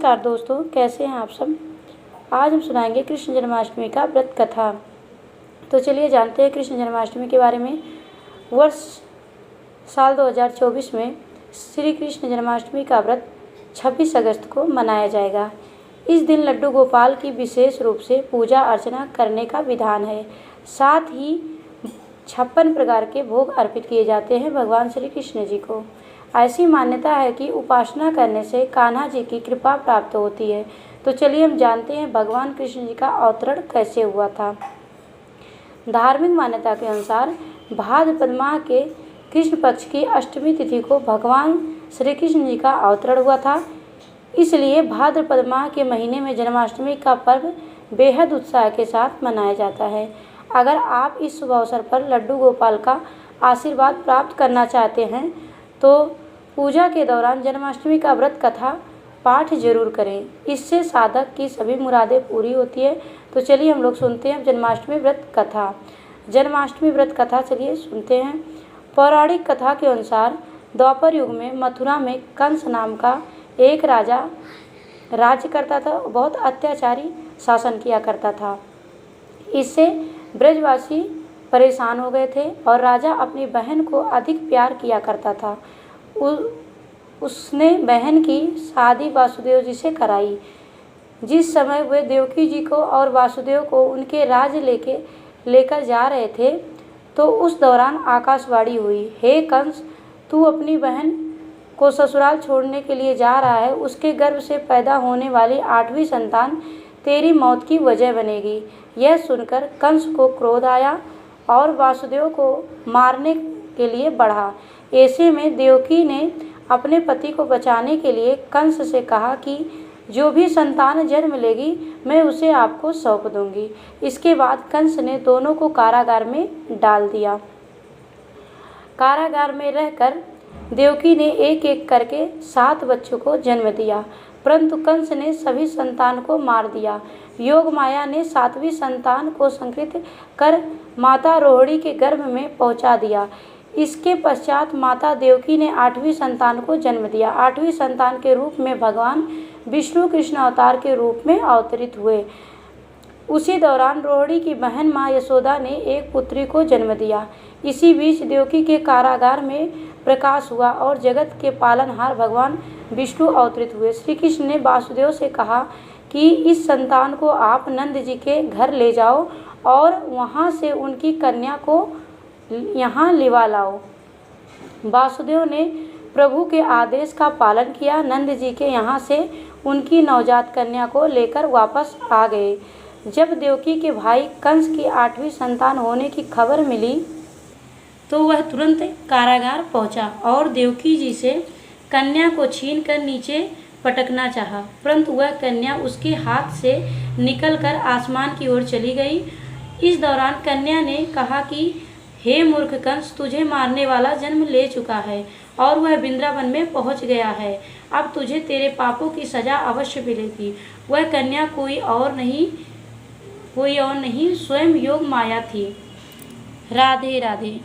नमस्कार दोस्तों, कैसे हैं आप सब। आज हम सुनाएंगे कृष्ण जन्माष्टमी का व्रत कथा। तो चलिए जानते हैं कृष्ण जन्माष्टमी के बारे में। वर्ष साल 2024 में श्री कृष्ण जन्माष्टमी का व्रत 26 अगस्त को मनाया जाएगा। इस दिन लड्डू गोपाल की विशेष रूप से पूजा अर्चना करने का विधान है। साथ ही 56 प्रकार के भोग अर्पित किए जाते हैं भगवान श्री कृष्ण जी को। ऐसी मान्यता है कि उपासना करने से कान्हा जी की कृपा प्राप्त होती है। तो चलिए हम जानते हैं भगवान कृष्ण जी का अवतरण कैसे हुआ था। धार्मिक मान्यता के अनुसार भाद्रपद माह के कृष्ण पक्ष की अष्टमी तिथि को भगवान श्री कृष्ण जी का अवतरण हुआ था। इसलिए भाद्रपद माह के महीने में जन्माष्टमी का पर्व बेहद उत्साह के साथ मनाया जाता है। अगर आप इस शुभ अवसर पर लड्डू गोपाल का आशीर्वाद प्राप्त करना चाहते हैं तो पूजा के दौरान जन्माष्टमी का व्रत कथा पाठ जरूर करें। इससे साधक की सभी मुरादें पूरी होती है। तो चलिए हम लोग सुनते हैं जन्माष्टमी व्रत कथा। जन्माष्टमी व्रत कथा चलिए सुनते हैं। पौराणिक कथा के अनुसार द्वापर युग में मथुरा में कंस नाम का एक राजा राज्य करता था। बहुत अत्याचारी शासन किया करता था। इससे ब्रजवासी परेशान हो गए थे और राजा अपनी बहन को अधिक प्यार किया करता था। उसने बहन की शादी वासुदेव जी से कराई। जिस समय वे देवकी जी को और वासुदेव को उनके राज्य लेकर जा रहे थे तो उस दौरान आकाशवाणी हुई, हे कंस, तू अपनी बहन को ससुराल छोड़ने के लिए जा रहा है। उसके गर्भ से पैदा होने वाली 8वीं संतान तेरी मौत की वजह बनेगी। यह सुनकर कंस को क्रोध आया और वासुदेव को मारने के लिए बढ़ा। ऐसे में देवकी ने अपने पति को बचाने के लिए कंस से कहा कि जो भी संतान जन्म लेगी मैं उसे आपको सौंप दूंगी। इसके बाद कंस ने दोनों को कारागार में डाल दिया। कारागार में रहकर देवकी ने एक एक करके 7 बच्चों को जन्म दिया, परंतु कंस ने सभी संतान को मार दिया। योग माया ने 7वीं संतान को संकृत कर माता रोहिणी के गर्भ में पहुंचा दिया। इसके पश्चात माता देवकी ने 8वीं संतान को जन्म दिया। 8वीं संतान के रूप में भगवान विष्णु कृष्ण अवतार के रूप में अवतरित हुए। उसी दौरान रोहिणी की बहन माँ यशोदा ने एक पुत्री को जन्म दिया। इसी बीच देवकी के कारागार में प्रकाश हुआ और जगत के पालनहार भगवान विष्णु अवतरित हुए। श्री कृष्ण ने वासुदेव से कहा कि इस संतान को आप नंद जी के घर ले जाओ और वहाँ से उनकी कन्या को यहाँ लिवा लाओ। वासुदेव ने प्रभु के आदेश का पालन किया। नंद जी के यहाँ से उनकी नवजात कन्या को लेकर वापस आ गए। जब देवकी के भाई कंस की 8वीं संतान होने की खबर मिली तो वह तुरंत कारागार पहुंचा और देवकी जी से कन्या को छीनकर नीचे पटकना चाहा, परंतु वह कन्या उसके हाथ से निकलकर आसमान की ओर चली गई। इस दौरान कन्या ने कहा कि हे मूर्ख कंस, तुझे मारने वाला जन्म ले चुका है और वह वृंदावन में पहुंच गया है। अब तुझे तेरे पापों की सजा अवश्य मिलेगी। वह कन्या कोई और नहीं स्वयं योग माया थी। राधे राधे।